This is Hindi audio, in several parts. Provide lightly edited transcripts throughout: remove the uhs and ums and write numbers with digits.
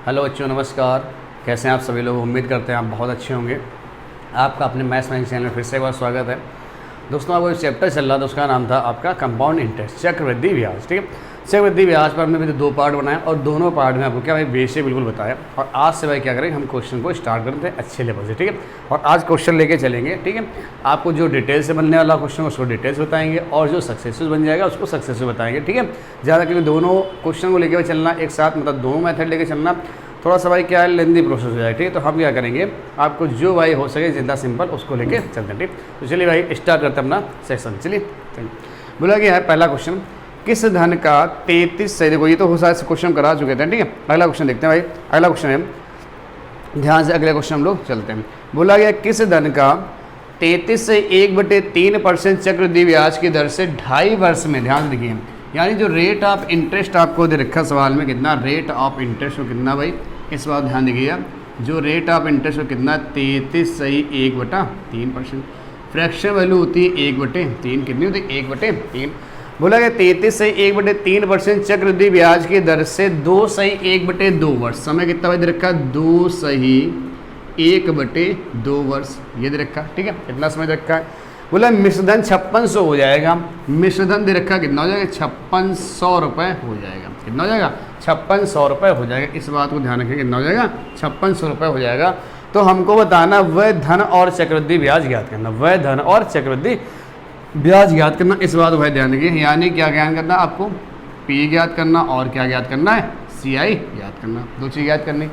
हेलो बच्चों, नमस्कार। कैसे हैं आप सभी लोग? उम्मीद करते हैं आप बहुत अच्छे होंगे। आपका अपने मैथ्स मैजिक चैनल में फिर से एक बार स्वागत है। दोस्तों, आपको एक चैप्टर चल रहा था, उसका नाम था आपका कंपाउंड इंटरेस्ट, चक्रवृद्धि ब्याज। ठीक है, चक्रवृद्धि ब्याज पर हमने भी 2 पार्ट बनाए और दोनों पार्ट में आपको क्या भाई बेस से बिल्कुल बताया। और आज से भाई क्या करेंगे, हम क्वेश्चन को स्टार्ट करते हैं अच्छे लेवल से। ठीक है, और आज क्वेश्चन लेके चलेंगे। ठीक है, आपको जो डिटेल से बनने वाला क्वेश्चन उसको डिटेल्स बताएंगे और जो सक्सेसफुल बन जाएगा उसको सक्सेसफुल बताएंगे। ठीक है, ज़्यादा क्योंकि दोनों क्वेश्चन को लेकर चलना एक साथ, मतलब दोनों मेथड लेके चलना थोड़ा सा भाई क्या है, लेंदी प्रोसेस हो जाए। ठीक है, तो हम क्या करेंगे, आपको जो भाई हो सके जितना सिंपल उसको लेके चलते हैं। ठीक, तो चलिए भाई स्टार्ट करते हैं अपना सेक्शन। चलिए बोला गया है पहला क्वेश्चन, किस धन का 33 से, देखो ये तो हो सारे क्वेश्चन करा चुके थे। ठीक है, अगला क्वेश्चन देखते हैं भाई। अगला क्वेश्चन है, ध्यान से अगले क्वेश्चन हम लोग चलते हैं। बोला गया किस धन का 33 से 1/3% चक्रवृद्धि ब्याज की दर से 2.5 वर्ष में, ध्यान देखिए, यानी जो रेट ऑफ इंटरेस्ट आपको दे रखा सवाल में कितना, रेट ऑफ इंटरेस्ट में कितना भाई, इस बात ध्यान देखिए, जो रेट ऑफ इंटरेस्ट में कितना 33 सही 1/3%। फ्रैक्शन वैल्यू होती है 1/3, कितनी होती है 1/3। बोला गया 33 सही 1/3% चक्रवृद्धि ब्याज की दर से 2 सही 1/2 वर्ष, समय कितना भाई दे रखा, 2 सही 1/2 वर्ष ये दे रखा। ठीक है, कितना समय दे रखा है। बोला मिश्रधन 5600 हो जाएगा। मिश्रधन दे रखा कितना हो जाएगा, 5600 रुपये हो जाएगा। कितना हो जाएगा, 5600 रुपये हो जाएगा। इस बात को ध्यान रखें, कितना हो जाएगा, 5600 रुपये हो जाएगा। तो हमको बताना वह धन और चक्रवृद्धि ब्याज ज्ञात करना, वह धन और चक्रवृद्धि ब्याज ज्ञात करना। इस बात को भाई ध्यान रखिए, यानी क्या ज्ञात करना, आपको पी ज्ञात करना और क्या ज्ञात करना है, CI ज्ञात करना, 2 चीज़ ज्ञात करनी।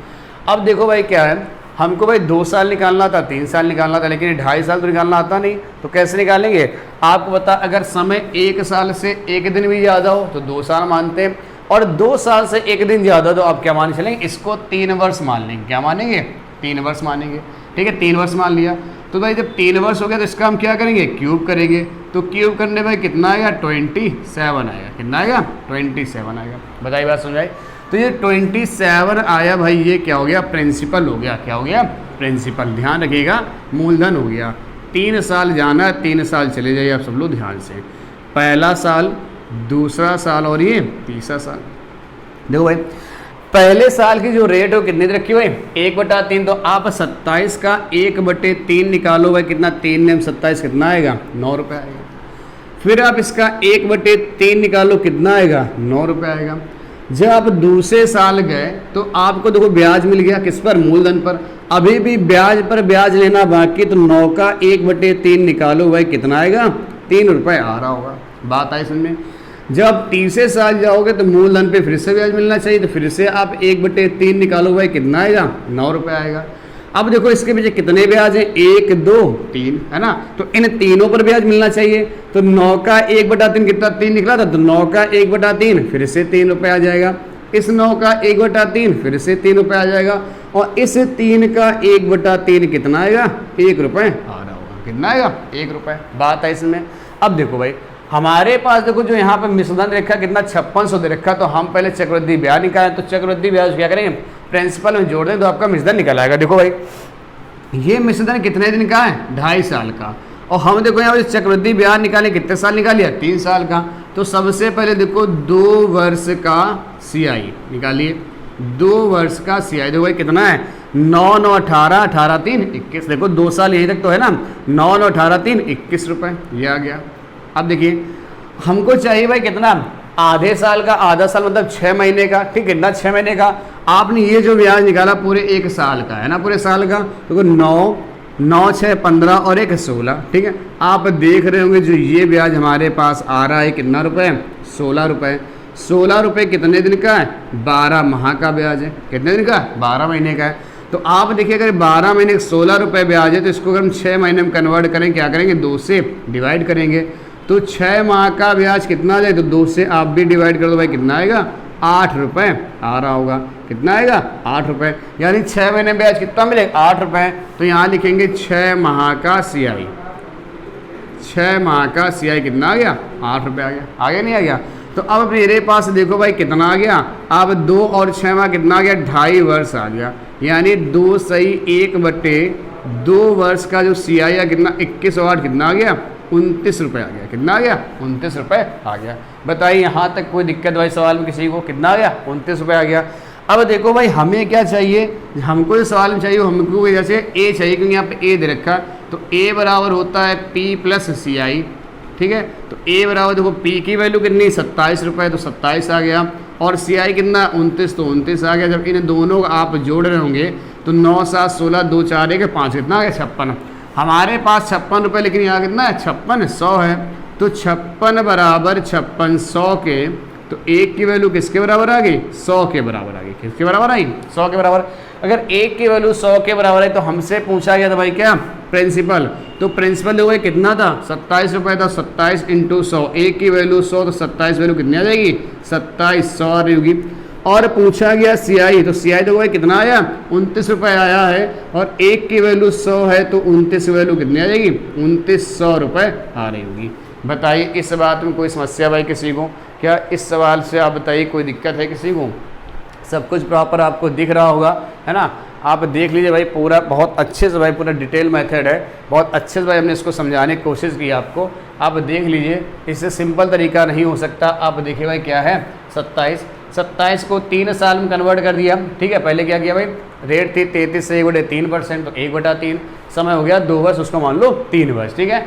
अब देखो भाई क्या है, हमको भाई 2 साल निकालना था, 3 साल निकालना था, लेकिन 2.5 साल तो निकालना आता नहीं। तो कैसे निकालेंगे, आपको पता, अगर समय 1 साल से 1 दिन भी ज़्यादा हो तो 2 साल मानते हैं, और 2 साल से 1 दिन ज़्यादा तो आप क्या मान चलेंगे, इसको 3 वर्ष मान लेंगे। क्या मानेंगे, 3 वर्ष मानेंगे। ठीक है, 3 वर्ष मान लिया। तो भाई जब 3 वर्ष हो गया तो इसका हम क्या करेंगे, क्यूब करेंगे। तो क्यूब करने भाई कितना आएगा, 27 आएगा। कितना आएगा, 27 आएगा। बताइए, बात समझाई। तो ये 27 आया भाई, ये क्या हो गया, प्रिंसिपल हो गया। क्या हो गया, प्रिंसिपल। ध्यान रखिएगा, मूलधन हो गया। 3 साल जाना, 3 साल चले जाइए आप सब लोग ध्यान से। पहला साल, दूसरा साल और ये तीसरा साल। देखो भाई, पहले साल की जो रेट हो कितने रखी हुई, 1/3। तो आप 27 का 1/3 निकालो भाई, कितना, 3 ने 27 कितना आएगा, 9 रुपये आएगा। फिर आप इसका 1/3 निकालो, कितना आएगा, 9 रुपये आएगा। जब आप दूसरे साल गए तो आपको देखो ब्याज मिल गया, किस पर, मूलधन पर। अभी भी ब्याज पर ब्याज लेना बाकी, तो 9 का 1/3 निकालो भाई, कितना आएगा, 3 रुपये आ रहा होगा। बात आई समझ में। जब आप तीसरे साल जाओगे तो मूलधन पे फिर से ब्याज मिलना चाहिए, तो फिर से आप 1/3 निकालो भाई, कितना आएगा, 9 रुपये आएगा। अब देखो इसके पीछे कितने ब्याज हैं, 1 2 3 है ना, तो इन तीनों पर ब्याज मिलना चाहिए। तो 9 का 1/3 कितना, 3 निकला था, तो 9 का 1/3 फिर से 3 रुपये आ जाएगा। इस 9 का 1/3 फिर से 3 रुपये आ जाएगा, और इस 3 का 1/3 कितना आएगा, 1 रुपये आ रहा होगा। कितना आएगा, 1 रुपये। बात है इसमें। अब देखो भाई, हमारे पास देखो जो यहाँ पे मिश्रधन दे रखा कितना, 5600 दे रखा, तो हम पहले चक्रवृद्धि ब्याज निकालें। तो चक्रवृद्धि ब्याज क्या करेंगे, प्रिंसिपल में जोड़ दें तो आपका मिश्रधन निकल आएगा। देखो भाई, ये मिश्रधन कितने दिन का है, 2.5 साल का। और हम देखो यहाँ चक्रवृद्धि ब्याज निकालें, कितने साल निकालिए, 3 साल का। तो सबसे पहले देखो 2 वर्ष का CI निकालिए, 2 वर्ष का CI। देखो भाई कितना है, 9 9 18, 18 3 21। देखो 2 साल यहीं तक तो है ना, 9 9 18 3 21 रुपये, ये आ गया। अब देखिए हमको चाहिए भाई कितना, आधे साल का, आधा साल मतलब 6 महीने का। ठीक है, कितना, 6 महीने का। आपने ये जो ब्याज निकाला पूरे 1 साल का है ना, पूरे साल का। तो 9 9 6 15 और 1 16। ठीक है, आप देख रहे होंगे जो ये ब्याज हमारे पास आ रहा है कितना रुपए, 16 रुपये। 16 रुपये कितने दिन का है, 12 माह का ब्याज है। कितने दिन का, 12 महीने का है। तो आप देखिए अगर 12 महीने का 16 रुपये ब्याज है, तो इसको अगर हम 6 महीने में कन्वर्ट करें, क्या करेंगे, 2 से डिवाइड करेंगे। तो 6 माह का ब्याज कितना आ जाए, तो 2 से आप भी डिवाइड कर दो भाई, कितना आएगा, 8 रुपये आ रहा होगा। कितना आएगा, 8 रुपये। यानी 6 महीने ब्याज कितना मिलेगा, 8 रुपये। तो यहाँ लिखेंगे 6 माह का CI, 6 माह का CI कितना आ गया, 8 रुपये आ गया। आ गया नहीं आ गया। तो अब मेरे पास देखो भाई कितना आ गया, अब 2 और 6 माह कितना आ गया, 2.5 वर्ष आ गया। यानी 2 सही 1/2 वर्ष का जो CI है कितना, 21 और 8 कितना आ गया, 29 रुपये आ गया। कितना आ गया, 29 रुपये आ गया। बताइए यहाँ तक कोई दिक्कत भाई सवाल में किसी को, कितना आ गया, 29 रुपये आ गया। अब देखो भाई हमें क्या चाहिए, हमको जो सवाल में चाहिए हमको जैसे ए चाहिए, क्योंकि यहाँ पे ए दे रखा, तो ए बराबर होता है पी प्लस सी आई, ठीक है। तो ए बराबर देखो पी की वैल्यू कितनी 27 रुपये, तो 27 आ गया, और सी आई कितना 29, तो 29 आ गया। जब इन दोनों को आप जोड़ रहे होंगे तो 9 7 16 2 4 1 5 कितना आ गया 56। हमारे पास 56 रुपये, लेकिन यहाँ कितना है 56 100 है, तो 56 बराबर 56 100 के, तो एक की वैल्यू किसके बराबर आ गई 100 के बराबर आ गई। किसके बराबर आई 100 के बराबर। अगर एक की वैल्यू 100 के बराबर है तो हमसे पूछा गया था भाई क्या प्रिंसिपल, तो प्रिंसिपल देखो कितना था 27 रुपये था, 27 इंटू 100, एक की वैल्यू 100, तो 27 वैल्यू कितनी आ जाएगी 27 100 आ रही होगी। और पूछा गया सी आई, तो सी आई देखो भाई कितना आया 29 रुपये आया है, और एक की वैल्यू 100 है, तो 29 वैल्यू कितनी आ जाएगी 2900 रुपये आ रही होगी। बताइए इस बात में कोई समस्या भाई किसी को, क्या इस सवाल से आप बताइए कोई दिक्कत है किसी को? सब कुछ प्रॉपर आपको दिख रहा होगा, है ना। आप देख लीजिए भाई पूरा बहुत अच्छे से भाई पूरा डिटेल मेथड है, बहुत अच्छे से भाई हमने इसको समझाने की कोशिश की आपको। आप देख लीजिए, इससे सिंपल तरीका नहीं हो सकता। आप देखिए भाई क्या है 27 को 3 साल में कन्वर्ट कर दिया, ठीक है। पहले क्या किया भाई, रेट थी 33 से 1/3%, तो 1/3 समय हो गया 2 वर्ष, उसको मान लो 3 वर्ष, ठीक है।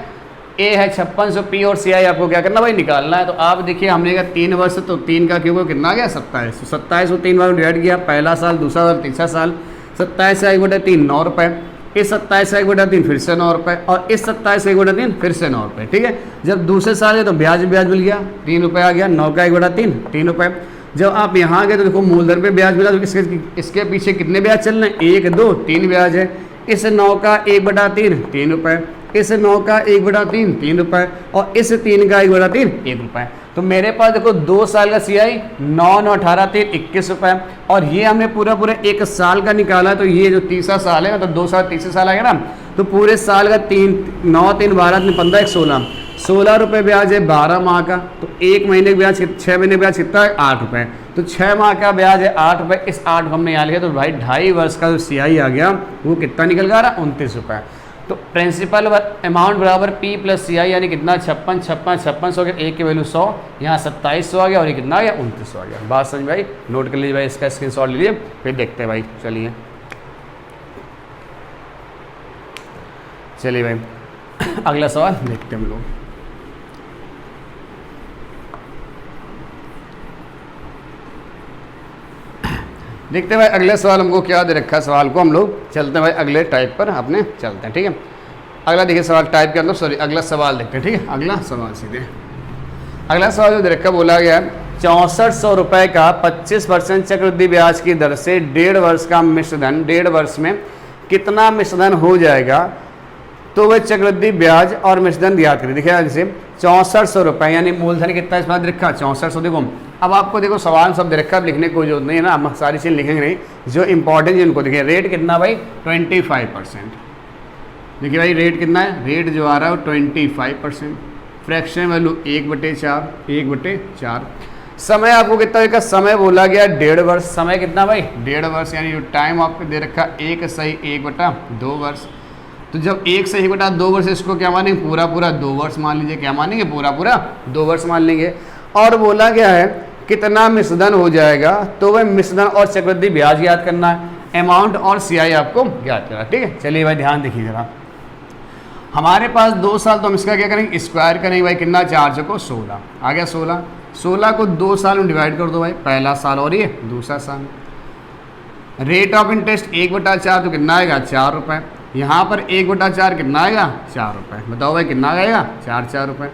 ए है 5600, पी और सी आई आपको क्या करना भाई निकालना है। तो आप देखिए हमने कहा 3 वर्ष, तो 3 का क्यों कितना आ गया 27, 27 को 3 बार डिवाइड किया, पहला साल दूसरा साल तीसरा साल, 27 से 1/3 9 रुपये, इस 27 से 1/3 फिर से 9 रुपये, और इस 27 से 1/3 फिर से 9 रुपये, ठीक है। जब दूसरे साल गए तो ब्याज मिल गया 3 रुपये आ गया, 9 का 1/3 3 रुपये। जब आप यहाँ गए तो देखो मूलधन पे ब्याज मिला, तो इसके पीछे कितने ब्याज चल रहे हैं 1 2 3 ब्याज है। इस 9 का 1/3 3 रुपये, इस 9 का 1/3 3 रुपये, और इस 3 का 1/3 1 रुपये। तो मेरे पास देखो 2 साल का सी आई 9 9 18 3 21 रुपये, और ये हमने पूरा 1 साल का निकाला। तो ये जो तीसरा साल है, मतलब 2 साल तीसरे साल आएगा ना, तो पूरे साल का 3 9 3 12 3 15 16 रुपये ब्याज है 12 माह का। तो 1 महीने का ब्याज 6 महीने का ब्याज कितना है 8 रुपये, तो 6 माह का ब्याज है 8 रुपये। इस 8 को हमने यहाँ लिया, तो भाई 2.5 वर्ष का जो सी आई आ गया वो कितना निकल गया 29 रुपये। तो प्रिंसिपल अमाउंट बराबर पी प्लस सी आई, यानी कितना 56 हो गया, एक की वैल्यू 100, यहाँ 2700 आ गया, और ये कितना आ गया 2900 आ गया। बात समझ भाई, नोट कर लीजिए भाई, इसका स्क्रीनशॉट लीजिए, फिर देखते हैं भाई। चलिए भाई अगला सवाल देखते हैं हम लोग। देखते हैं भाई अगले सवाल हमको क्या दे रखा है। सवाल को हम लोग चलते हैं भाई अगले टाइप पर अपने चलते हैं, ठीक है। अगला देखिए सवाल टाइप के अंदर, सॉरी अगला सवाल देखते हैं, ठीक है। अगला सवाल सीधे अगला सवाल जो दे रखा बोला गया है 6400 रुपये का 25% चक्रवृद्धि ब्याज की दर से 1.5 वर्ष का मिश्रधन, 1.5 वर्ष में कितना मिश्रधन हो जाएगा, तो वह चक्रवृद्धि ब्याज और मिश्रधन याद करें। देखिए जैसे 6400 रुपये, यानी मूलधन कितना इसमें रखा 6400। देखो अब आपको देखो सवाल सब दे रखा है, लिखने की कोई जरूरत नहीं है ना, हम सारी चीज़ लिखेंगे नहीं, जो इंपॉर्टेंट जिनको देखिए। रेट कितना भाई 25%, देखिए भाई रेट कितना है, रेट जो आ रहा है वो 25%, फ्रैक्शन वैल्यू 1/4। समय आपको कितना देखा, समय बोला गया 1.5 वर्ष, समय कितना भाई 1.5 वर्ष, यानी जो टाइम आपको दे रखा 1 सही 1/2 वर्ष। तो जब 1 सही 1/2 वर्ष, इसको क्या मानेंगे पूरा 2 वर्ष मान लीजिए, क्या मानेंगे पूरा 2 वर्ष मान लेंगे। और बोला गया है कितना मिश्रधन हो जाएगा, तो वह मिश्रधन और चक्रवृद्धि ब्याज याद करना है, अमाउंट और सी आई आपको याद करना, ठीक है। चलिए भाई ध्यान देखिए जरा, हमारे पास 2 साल, तो हम इसका क्या करेंगे स्क्वायर करेंगे भाई, कितना 4 को 16 आ गया, 16 को 2 साल में डिवाइड कर दो भाई, पहला साल और ये दूसरा साल। रेट ऑफ इंटरेस्ट 1/4, तो कितना आएगा 4 रुपये। यहाँ पर 1/4 कितना आएगा 4 रुपये, बताओ भाई कितना आएगा 4 रुपये।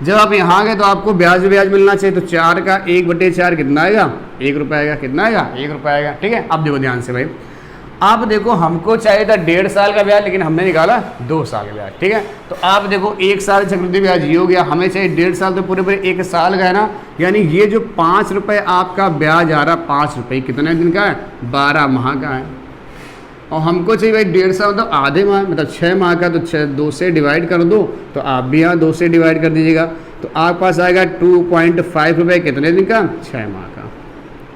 जब आप यहाँ गए तो आपको ब्याज मिलना चाहिए, तो 4 का 1/4 कितना आएगा 1 रुपये आएगा, कितना आएगा 1 रुपये आएगा, ठीक है। अब देखो ध्यान से भाई, आप देखो हमको चाहिए था 1.5 साल का ब्याज, लेकिन हमने निकाला 2 साल का ब्याज, ठीक है। तो आप देखो 1 साल चक्रवृद्धि ब्याज ये हो गया, हमें चाहिए 1.5 साल, तो पूरे 1 साल का है ना, यानी ये जो 5 रुपये आपका ब्याज आ रहा, 5 रुपये कितने दिन का है 12 माह का है। और हमको चाहिए भाई 1.5 साल मतलब आधे माह, मतलब 6 माह का, तो 2 से डिवाइड कर दो, तो आप भी यहाँ 2 से डिवाइड कर दीजिएगा, तो आपके पास आएगा 2.5 रुपये कितने दिन का 6 माह का।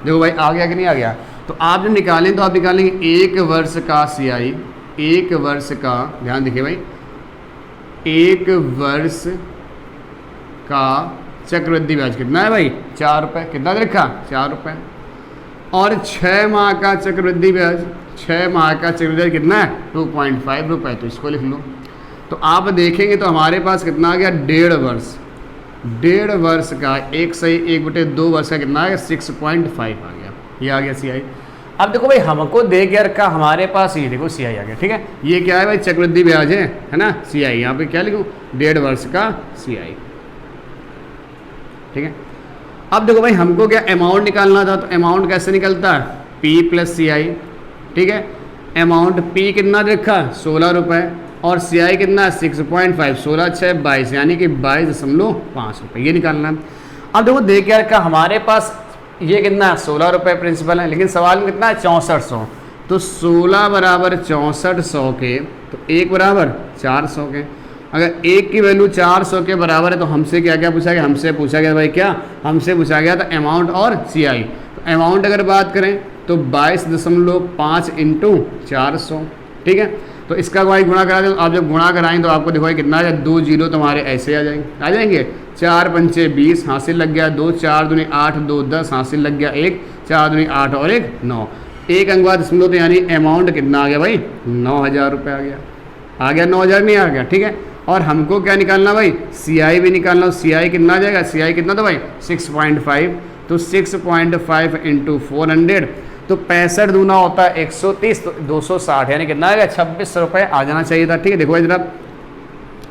देखो भाई आ गया कि नहीं आ गया। तो आप जब निकालें तो आप निकालेंगे 1 वर्ष का सी आई, 1 वर्ष का, ध्यान देखिए भाई 1 वर्ष का चक्रवृद्धि ब्याज कितना है भाई 4 रुपये, कितना रखा 4 रुपये। और 6 माह का चक्रवृद्धि ब्याज, 6 माह का चक्रवृद्धि ब्याज कितना है 2.5 रुपये, तो इसको लिख लो। तो आप देखेंगे तो हमारे पास कितना आ गया 1.5 वर्ष, 1.5 वर्ष का 1/1/2 वर्ष का कितना आ गया 6.5 आ गया, ये आ गया CI। अब देखो भाई हमको दे के रखा हमारे पास, ये देखो CI आ गया, ठीक है। ये क्या है भाई चक्रवृद्धि ब्याज है ना CI, यहाँ पे क्या लिखूँ 1.5 वर्ष का CI, ठीक है। अब देखो भाई हमको क्या अमाउंट निकालना था, तो अमाउंट कैसे निकलता है P + CI, ठीक है। अमाउंट P कितना रखा 16 रुपये और CI कितना 6.5, 16 × 6 22, यानी कि 22.5 रुपये, ये निकालना है। अब देखो दे के रखा हमारे पास ये कितना 16 रुपये प्रिंसिपल है, लेकिन सवाल में कितना है 6400, तो 16 बराबर 6400 के, तो 1 बराबर 400 के। अगर 1 की वैल्यू 400 के बराबर है तो हमसे क्या क्या पूछा गया, हमसे पूछा गया भाई क्या, हमसे पूछा गया था अमाउंट और CI। तो अमाउंट अगर बात करें तो 22.5 × 400, ठीक है। तो इसका भाई गुणा करा दो, आप जब गुणा कराएं तो आपको देखो भाई कितना आ जाए 2 जीरो तुम्हारे ऐसे आ जाएंगे 4 पंचे 20 हासिल लग गया 2, 4 दूनी 8, 2 10 हासिल लग गया 1, 4 दूनी 8 और 1 9, 1 अंक बाद दशमलव, तो यानी अमाउंट कितना आ गया भाई 9000 रुपये आ गया 9000 नहीं आ गया, ठीक है। और हमको क्या निकालना भाई CI भी निकालना, CI कितना आ जाएगा, CI कितना था भाई 6.5, तो 6.5 × 400, तो 65 दूना होता है 130, तो 260, यानी कितना आएगा 26 रुपये आ जाना चाहिए था, ठीक है। देखो भाई जरा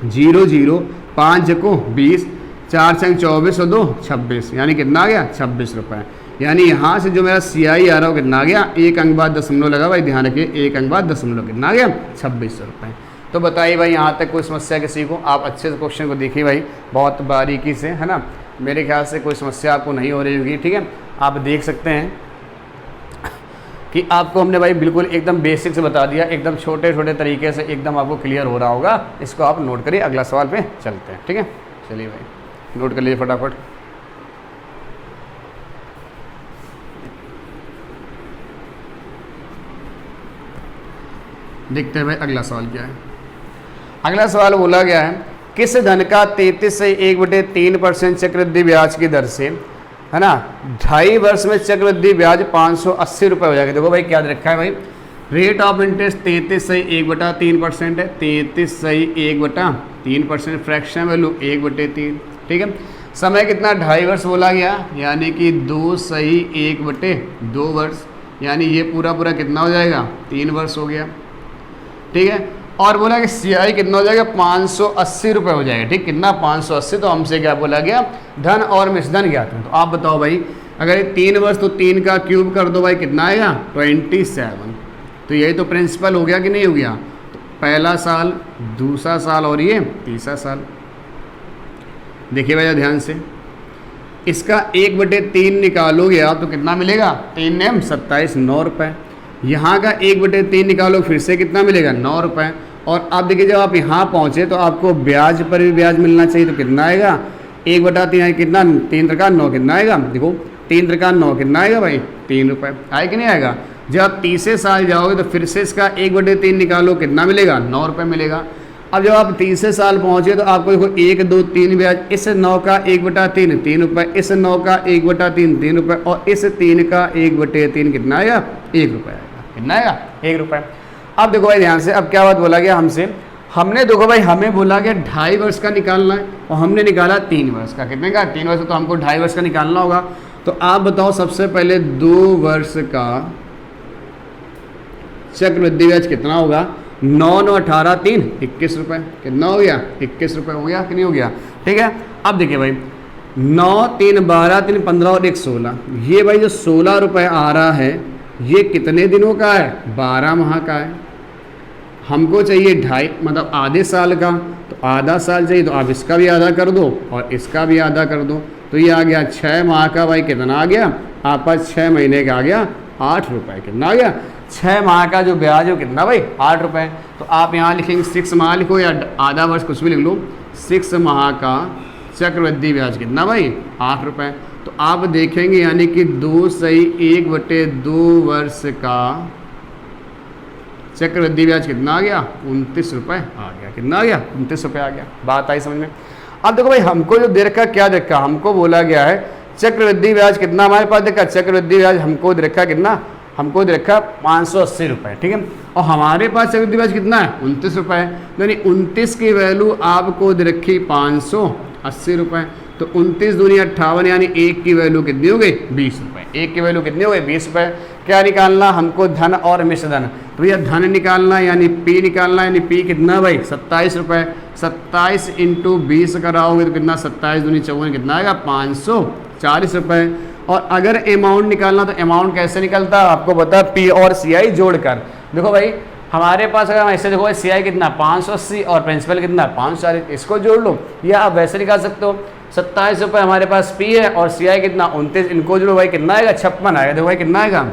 0 0 5 को 20, 4 6 24 और 2 26, यानी कितना आ गया 26 रुपये। यानी यहाँ से जो मेरा CI आ रहा हो कितना आ गया, 1 अंक बाद दशमलव लगा भाई, ध्यान रखिए 1 अंक बाद दशमलव कितना आ गया 26 रुपये। तो बताइए भाई यहाँ तक कोई समस्या किसी को, आप अच्छे से क्वेश्चन को देखिए भाई बहुत बारीकी से, है ना। मेरे ख्याल से कोई समस्या आपको नहीं हो रही होगी, ठीक है। आप देख सकते हैं कि आपको हमने भाई बिल्कुल एकदम बेसिक से बता दिया, एकदम छोटे छोटे तरीके से एकदम आपको क्लियर हो रहा होगा। इसको आप नोट करिए, अगला सवाल पे चलते हैं, ठीक है। चलिए भाई नोट कर लीजिए फटाफट। देखते हैं भाई अगला सवाल क्या है। अगला सवाल बोला गया है किस धन का 33 से 1/3% चक्रवृद्धि ब्याज की दर से, है ना, 2.5 वर्ष में चक्रवृद्धि ब्याज 580 रुपये हो जाएगा। देखो भाई क्या रखा है भाई, रेट ऑफ इंटरेस्ट 33 से 1/3% है, 33 से 1/3%, फ्रैक्शन वैल्यू 1/3, ठीक है। समय कितना 2.5 वर्ष बोला गया, यानी कि 2 से 1/2 वर्ष, यानी ये पूरा पूरा कितना हो जाएगा 3 वर्ष हो गया, ठीक है। और बोला कि CI कितना हो जाएगा 580 रुपये हो जाएगा, ठीक। कितना 580, तो हमसे क्या बोला गया धन और मिश्रधन ज्ञात है। तो आप बताओ भाई अगर ये 3 वर्ष तो 3 का क्यूब कर दो भाई कितना आएगा 27, तो यही तो प्रिंसिपल हो गया कि नहीं हो गया। तो पहला साल, दूसरा साल और ये तीसरा साल। देखिए भैया ध्यान से, इसका 1/3 निकालोगे आप तो कितना मिलेगा 3 नेम 27, 9 रुपये। यहाँ का 1/3 निकालो फिर से कितना मिलेगा 9 रुपये। और अब देखिए जब आप यहाँ पहुँचे तो आपको ब्याज पर भी ब्याज मिलना चाहिए, तो कितना आएगा 1/3 कितना 3 × 9 कितना आएगा, देखो 3 × 9 कितना आएगा भाई 3 रुपये, आए कि नहीं आएगा। जब आप तीसरे साल जाओगे तो फिर से इसका 1/3 निकालो कितना मिलेगा 9 रुपये मिलेगा। अब जब आप तीसरे साल पहुँचे तो आपको देखो 1 2 3 ब्याज, इस 9 का 1/3 3 रुपये, इस 9 का 1/3 3 रुपये, और इस 3 का 1/3 कितना आएगा 1 रुपये आएगा, कितना आएगा 1 रुपये। अब देखो भाई ध्यान से, अब क्या बात बोला गया हमसे, हमने देखो भाई हमें बोला गया 2.5 वर्ष का निकालना है और हमने निकाला 3 वर्ष का, कितने का 3 वर्ष, तो हमको 2.5 वर्ष का निकालना होगा। तो आप बताओ सबसे पहले 2 वर्ष का चक्रवृद्धि ब्याज कितना होगा, 9 9 18 3 21 रुपये, कितना हो गया 21 रुपये हो गया कि नहीं हो गया, ठीक है। अब देखिए भाई 9 3 12 3 15 और 1 16, ये भाई जो 16 रुपये आ रहा है ये कितने दिनों का है 12 माह का है। हमको चाहिए 2.5 मतलब आधे साल का, तो आधा साल चाहिए तो आप इसका भी आधा कर दो और इसका भी आधा कर दो, तो ये आ गया 6 माह का भाई कितना आ गया आप 6 महीने का आ गया 8 रुपये, कितना आ गया 6 माह का जो ब्याज है कितना भाई 8 रुपये। तो आप यहाँ लिखेंगे 6 माह लिखो या आधा वर्ष कुछ भी लिख लो, 6 माह का चक्रवृद्धि ब्याज कितना भाई 8 रुपये। तो आप देखेंगे यानी कि 2 से 1/2 वर्ष का चक्रवृद्धि ब्याज कितना आ गया 29 रुपये आ गया, कितना आ गया 29 रुपये आ गया। बात आई समझ में। अब देखो भाई हमको जो दे रखा क्या देखा, हमको बोला गया है चक्रवृद्धि ब्याज कितना हमारे पास देखा, चक्रवृद्धि ब्याज हमको दे रखा कितना, हमको दे रखा 580 रुपये, ठीक है। और हमारे पास चक्रवृद्धि ब्याज कितना है 29 रुपये, यानी 29 की वैल्यू आपको दे रखी 580 रुपये। तो 29 दूनी 58, यानी 1 की वैल्यू कितनी हो गई 20 रुपये, 1 की वैल्यू कितनी हो गई 20 रुपये। क्या निकालना हमको, धन और मिश्र धन। तो भैया धन निकालना यानी पी निकालना, यानी पी कितना भाई 27 रुपये। 27 इंटू 20 कराओगे तो कितना, 27 दूनी 54 कितना आएगा 540 रुपये। और अगर अमाउंट निकालना तो अमाउंट कैसे निकलता है आपको पता है, पी और सी आई जोड़कर। देखो भाई हमारे पास अगर ऐसे देखो सी आई कितना 580 और प्रिंसिपल कितना 540, इसको जोड़ लो, या आप वैसे निकाल सकते हो। 27 रुपये हमारे पास पी है और सी आई कितना 29, इनको जोड़ो भाई कितना आएगा 56 आएगा। देखो भाई कितना आएगा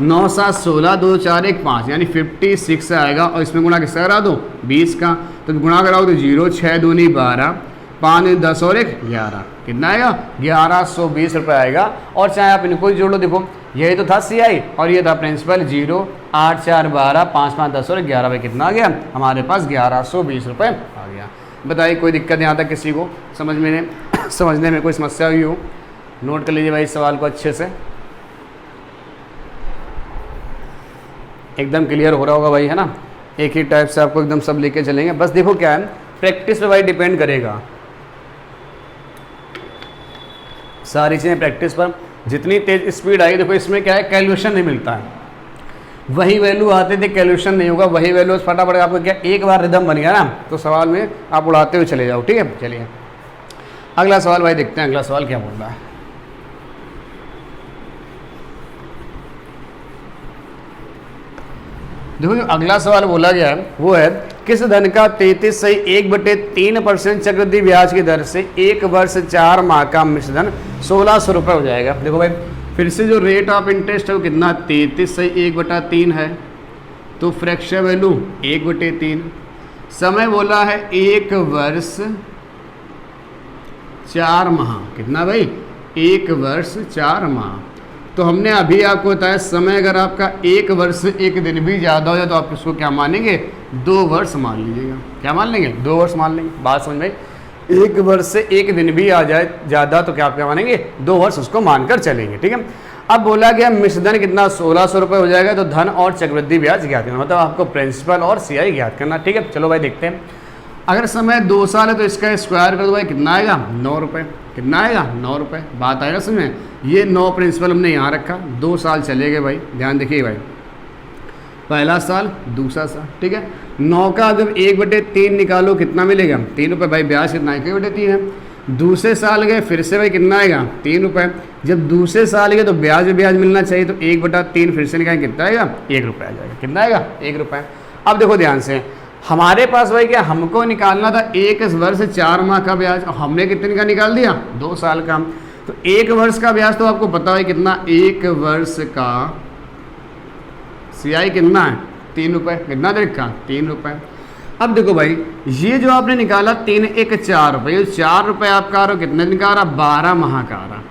9 7 16 2 4 1 5, यानी 56 आएगा। और इसमें गुणा किसका करा दो 20 का, तो गुणा कराओ तो 0 6 दूनी 12 5 10 और 1 11, कितना आएगा 1120 रुपये आएगा। और चाहे आप इनको जोड़ लो, देखो यही तो था सी आई और ये था प्रिंसिपल, 0 8 4 12 5 5 10 और 11 भाई कितना आ गया हमारे पास 1120 रुपये आ गया। बताइए कोई दिक्कत यहाँ तक किसी को समझने में कोई समस्या हुई हो, नोट कर लीजिए भाई इस सवाल को अच्छे से, एकदम क्लियर हो रहा होगा भाई, है ना। एक ही टाइप से आपको एकदम सब लेके चलेंगे। बस देखो क्या है, प्रैक्टिस पे भाई डिपेंड करेगा, सारी चीज़ें प्रैक्टिस पर। जितनी तेज स्पीड आई, देखो इसमें क्या है कैलकुलेशन नहीं मिलता है, वही वैल्यू आते थे कैलकुलेशन नहीं होगा, वही वैल्यू फटाफट आपको क्या एक बार रिदम बन गया ना, तो सवाल में आप उड़ाते हुए चले जाओ, ठीक है। चलिए अगला सवाल भाई देखते हैं, अगला सवाल क्या बोल रहा है। देखो जो अगला सवाल बोला गया है वो है, किस धन का 33 सही 1/3% चक्रवृद्धि ब्याज की दर से 1 वर्ष 4 माह का मिश्र धन 1600 रुपये हो जाएगा। देखो भाई फिर से जो रेट ऑफ इंटरेस्ट है वो कितना 33 सही 1/3 है, तो फ्रैक्शन वैल्यू 1/3, समय बोला है 1 वर्ष 4 माह, कितना भाई 1 वर्ष 4 माह। तो हमने अभी आपको बताया समय अगर आपका 1 वर्ष से 1 दिन भी ज़्यादा हो जाए तो आप इसको क्या मानेंगे 2 वर्ष मान लीजिएगा, क्या मान लेंगे 2 वर्ष मान लेंगे। बात समझ में, 1 वर्ष से 1 दिन भी आ जाए ज़्यादा तो क्या मानेंगे 2 वर्ष उसको मानकर चलेंगे, ठीक है। अब बोला गया मिश्र धन कितना 1600 रुपये हो जाएगा, तो धन और चक्रवृद्धि ब्याज ज्ञात करना, मतलब आपको प्रिंसिपल और सी आई ज्ञात करना, ठीक है। चलो भाई देखते हैं, अगर समय 2 साल है तो इसका स्क्वायर कर दो भाई, कितना आएगा 9 रुपये, कितना आएगा 9 रुपये। बात आएगा समझ, ये 9 प्रिंसिपल हमने यहाँ रखा, 2 साल चले गए भाई, ध्यान देखिए भाई, पहला साल दूसरा साल, ठीक है। 9 का जब 1/3 निकालो कितना मिलेगा 3 रुपये भाई, ब्याज कितना 1/3 है। दूसरे साल गए फिर से भाई कितना आएगा 3 रुपये, जब दूसरे साल गए तो ब्याज में ब्याज मिलना चाहिए, तो 1/3 फिर से निकालेंगे कितना आएगा 1 रुपये आ जाएगा, कितना आएगा 1 रुपये। अब देखो ध्यान से, हमारे पास भाई क्या हमको निकालना था 1 वर्ष 4 माह का ब्याज, और हमने कितने का निकाल दिया 2 साल का। तो 1 वर्ष का ब्याज तो आपको पता है कितना, 1 वर्ष का CI कितना है 3 रुपये, कितना दे रखा 3 रुपये। अब देखो भाई ये जो आपने निकाला 3 1 4 रुपये, ये 4 रुपये आपका आ रहा कितने दिन का आ रहा 12 माह का आ रहा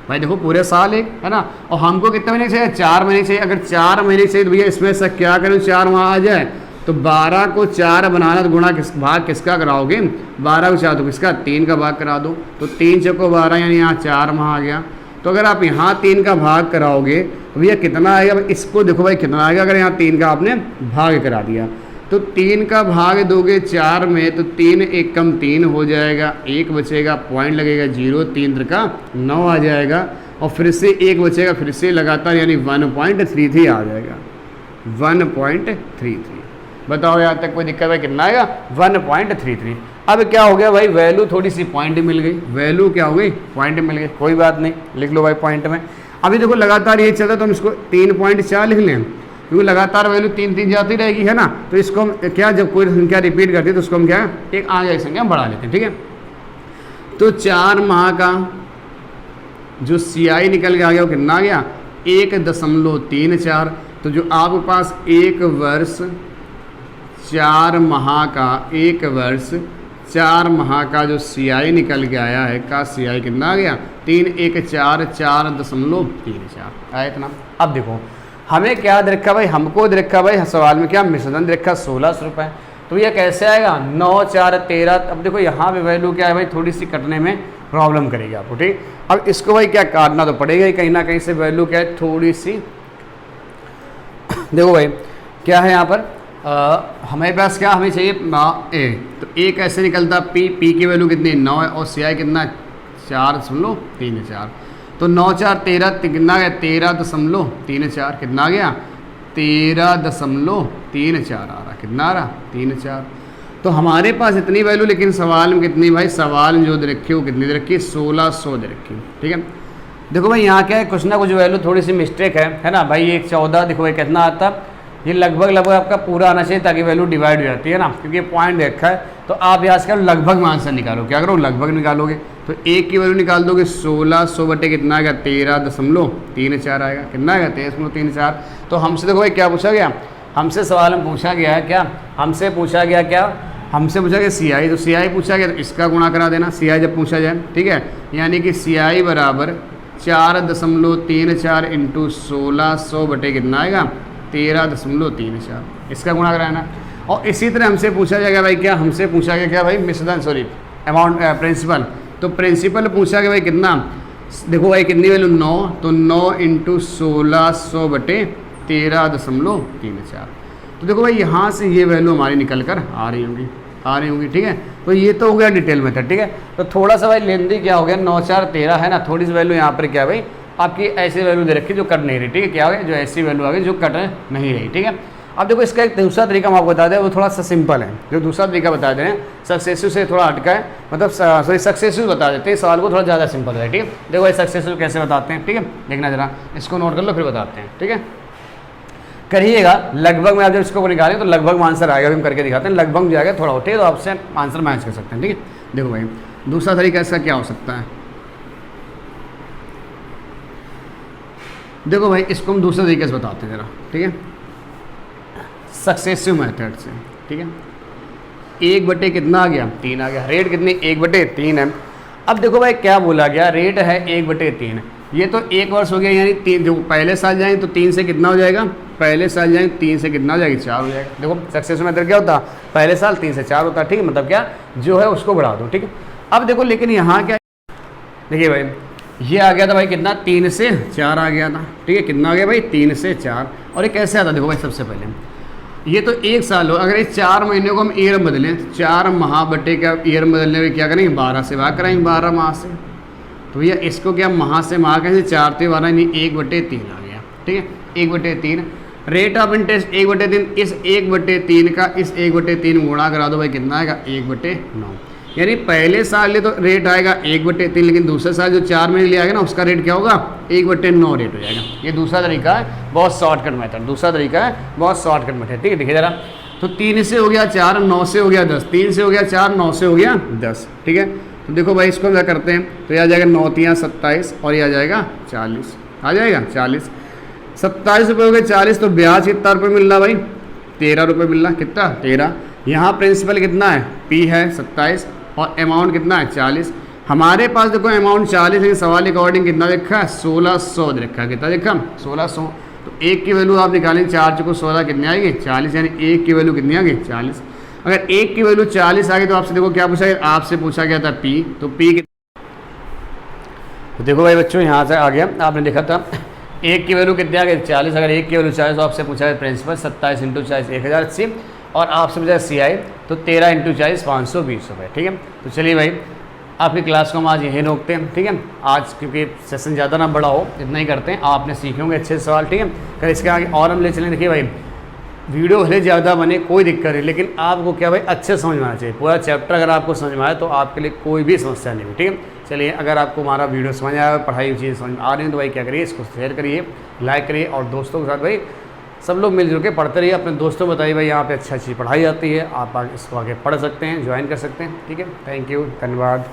भाई, देखो पूरे साल एक है ना। और हमको कितने महीने चाहिए 4 महीने चाहिए, अगर 4 महीने चाहिए तो भैया इसमें से क्या करें 4 माह आ जाए, तो 12 को 4 बनाना तो गुणा भाग किसका कराओगे 12 को 4 तो किसका 3 का भाग करा दो, तो 3 चौको 12 यानी यहाँ 4 माह आ गया। तो अगर आप यहाँ 3 का भाग कराओगे तो भैया कितना आएगा, इसको देखो भाई कितना आएगा, अगर यहाँ 3 का आपने भाग करा दिया तो 3 का भाग दोगे 4 में, तो 3 1 कम 3 हो जाएगा, 1 बचेगा, पॉइंट लगेगा 0, 3 का 9 आ जाएगा, और फिर से 1 बचेगा, फिर से लगातार यानी 1.33 आ जाएगा, 1.33। बताओ यहाँ तक कोई दिक्कत है, कितना आएगा 1.33। अब क्या हो गया भाई, वैल्यू थोड़ी सी पॉइंट मिल गई, वैल्यू क्या हो गई पॉइंट मिल गई, कोई बात नहीं लिख लो भाई पॉइंट में। अभी देखो लगातार ये चलता तो हम इसको 3.4 लिख लें, क्योंकि लगातार वैल्यू 3 3 जाती रहेगी है ना। तो इसको हम क्या, जब कोई संख्या रिपीट करती है तो उसको हम क्या एक आगे की संख्या बढ़ा लेते हैं, ठीक है। तो 4 माह का जो CI निकल के आ गया वो कितना आ गया 1.34। तो जो आपके पास 1 वर्ष 4 माह का, 1 वर्ष 4 माह का जो CI निकल के आया है का CI कितना आ गया 3 1 4 4.34 आया इतना। अब देखो हमें क्या दे रखा भाई, हमको दे रखा भाई सवाल में क्या मिश्र धन दे रखा 1600 रुपये, तो ये कैसे आएगा 9 4 13। अब देखो यहाँ पे वैल्यू क्या है भाई, थोड़ी सी कटने में प्रॉब्लम करेगी आपको, ठीक। अब इसको भाई क्या काटना तो पड़ेगा ही, कहीं ना कहीं से वैल्यू क्या है थोड़ी सी देखो भाई क्या है यहाँ पर हमारे पास क्या हमें चाहिए ए, तो ए कैसे निकलता, पी की वैल्यू कितनी 9 है और सी आई कितना 4.34, तो 9 4 13 कितना आ गया 13.34, कितना आ गया 13.34 आ रहा, कितना आ रहा 34। तो हमारे पास इतनी वैल्यू, लेकिन सवाल में कितनी भाई, सवाल में जो दे रखी है वो कितनी दे रखी है 1600 दे रखी है, ठीक है। देखो भाई यहाँ क्या है कुछ ना कुछ वैल्यू थोड़ी सी मिस्टेक है ना भाई। एक 14 देखो भाई कितना आता, ये लगभग आपका पूरा आना चाहिए ताकि वैल्यू डिवाइड हो जाती है ना, क्योंकि पॉइंट देखा है। तो आप यहाँ से लगभग में आंसर निकालो, क्या करो लगभग निकालोगे, तो एक की वैल्यू निकाल दोगे 1600 बटे कितना आएगा 13.34 आएगा, कितना आएगा 13.34। तो हमसे देखो भाई क्या पूछा गया, हमसे सवाल में पूछा गया है क्या, हमसे पूछा गया सी आई, तो सी आई पूछा गया तो इसका गुणा करा देना, सी आई जब पूछा जाए, ठीक है। यानी कि सी आई बराबर 4.34 इंटू 1600 बटे कितना आएगा 13.34, इसका गुणा कराना। और इसी तरह हमसे पूछा जाएगा भाई क्या, हमसे पूछा गया क्या भाई मिश्रधन सॉरी अमाउंट प्रिंसिपल, तो प्रिंसिपल पूछा गया भाई कितना, देखो भाई कितनी वैल्यू 9, तो 9 इंटू 1600 बटे 13.34। तो देखो भाई यहाँ से ये वैल्यू हमारी निकल कर आ रही होंगी, ठीक है। तो ये तो हो गया डिटेल मेथड, ठीक है। तो थोड़ा सा भाई लेंदी क्या हो गया 9 4 13 है ना, थोड़ी सी वैल्यू यहाँ पर क्या भाई आपकी ऐसी वैल्यू दे रखी जो कट नहीं रही, ठीक है। क्या हो गया जो ऐसी वैल्यू आ गई जो कट नहीं रही, ठीक है। अब देखो इसका एक दूसरा तरीका हम आपको बता दें, वो थोड़ा सा सिंपल है। जो दूसरा तरीका बता दे रहे हैं सक्सेसिव से थोड़ा हटका है, मतलब सॉरी सक्सेसिव बता देते हैं, सवाल को थोड़ा ज़्यादा सिंपल है, ठीक है। देखो भाई सक्सेसिव कैसे बताते हैं, ठीक है, देखना जरा, इसको नोट कर लो फिर बताते हैं, ठीक है। करिएगा लगभग में, आप जब इसको निकालें तो लगभग में आंसर आएगा, हम करके दिखाते हैं, लगभग में जाएगा थोड़ा उठे तो आपसे आंसर मैच कर सकते हैं, ठीक है। देखो भाई दूसरा तरीका इसका क्या हो सकता है, देखो भाई इसको हम दूसरे तरीके से बताते हैं जरा, ठीक है, सक्सेसिव मेथड से, ठीक है। 1 बटे कितना आ गया 3 आ गया, रेट कितनी 1 बटे 3 है। अब देखो भाई क्या बोला गया, रेट है 1 बटे 3, ये तो 1 वर्ष हो गया, यानी 3 जो पहले साल जाएंगे तो 3 से कितना हो जाएगा, पहले साल जाएंगे 3 से कितना हो जाएगा 4 हो जाएगा। देखो सक्सेसिव मेथड क्या होता, पहले साल 3 से 4 होता है, ठीक है, मतलब क्या जो है उसको बढ़ा दो, ठीक है। अब देखो लेकिन यहाँ क्या, देखिए भाई ये आ गया था भाई कितना 3 से 4 आ गया था, ठीक है, कितना आ गया भाई 3 से 4। और ये कैसे आता, देखो भाई सबसे पहले ये तो 1 साल हो, अगर ये 4 महीने को हम ईयर में बदलें, 4 माह बटे का ईयर में बदलने में क्या करेंगे 12 से भाग कराएंगे, 12 माह से, तो भैया इसको क्या माह से माह कैसे 4 से 12 यानी 1 बटे 3 आ गया, ठीक है, 1 बटे 3। रेट ऑफ इंटरेस्ट 1 बटे 3, इस 1 बटे 3 का इस 1 बटे 3 गुणा करा दो भाई कितना आएगा 1 बटे 9, यानी पहले साल ले तो रेट आएगा 1 बटे 3, लेकिन दूसरे साल जो 4 महीने ले आएगा ना उसका रेट क्या होगा 1 बटे 9 रेट हो जाएगा। ये दूसरा तरीका है, बहुत शॉर्टकट मेथड, दूसरा तरीका है बहुत शॉर्टकट मेथड, ठीक है। देखिए जरा, तो 3 से हो गया 4, 9 से हो गया 10, 3 से हो गया 4, 9 से हो गया 10, ठीक है। तो देखो भाई इसको क्या करते हैं, तो यह आ जाएगा 9 3 27 और यह आ जाएगा 40, आ जाएगा 40, 27 रुपये हो गए 40, तो ब्याज कितना रुपये मिल रहा भाई 13 रुपये मिल रहा, कितना 13। यहाँ प्रिंसिपल कितना है P है 27 और अमाउंट कितना है 40। हमारे पास देखो अमाउंट 40 है, सवाल अकॉर्डिंग कितना देखा है 1600 देखा, कितना देखा 1600। तो 1 की वैल्यू आप निकालें 4 चुको 16 कितनी आएगी 40, यानी 1 की वैल्यू कितनी आ गई 40। अगर 1 की वैल्यू 40 आ गई तो आपसे देखो क्या पूछा गया, आपसे पूछा गया था P, तो P तो देखो भाई बच्चों यहाँ से आ गया, आपने देखा था 1 की वैल्यू कितनी आ गई 40, अगर 1 की वैल्यू 40 तो आपसे पूछा है प्रिंसिपल 27 इंटू 40 1080, और आपसे पूछा सी आई तो 13 इंटू 40 520 रुपये, ठीक है। तो चलिए भाई आपकी क्लास को हम आज यहीं रोकते हैं, ठीक है। आज क्योंकि सेशन ज़्यादा ना बड़ा हो, इतना ही करते हैं, आपने सीखे होंगे अच्छे सवाल, ठीक है। अगर इसके आगे और हम ले चलें, देखिए भाई वीडियो भले ज़्यादा बने कोई दिक्कत नहीं, लेकिन आपको क्या भाई अच्छे समझ में आना चाहिए, पूरा चैप्टर अगर आपको समझ में आए तो आपके लिए कोई भी समस्या नहीं हुई, ठीक है। चलिए अगर आपको हमारा वीडियो समझ आया, पढ़ाई चीज़ समझ में आ रही है तो भाई क्या करिए, इसको शेयर करिए, लाइक करिए, और दोस्तों के साथ भाई सब लोग मिलजुल के पढ़ते रहिए। अपने दोस्तों को बताइए भाई यहाँ पे अच्छी पढ़ाई आती है, आप इसको आगे पढ़ सकते हैं, ज्वाइन कर सकते हैं, ठीक है। थैंक यू, धन्यवाद।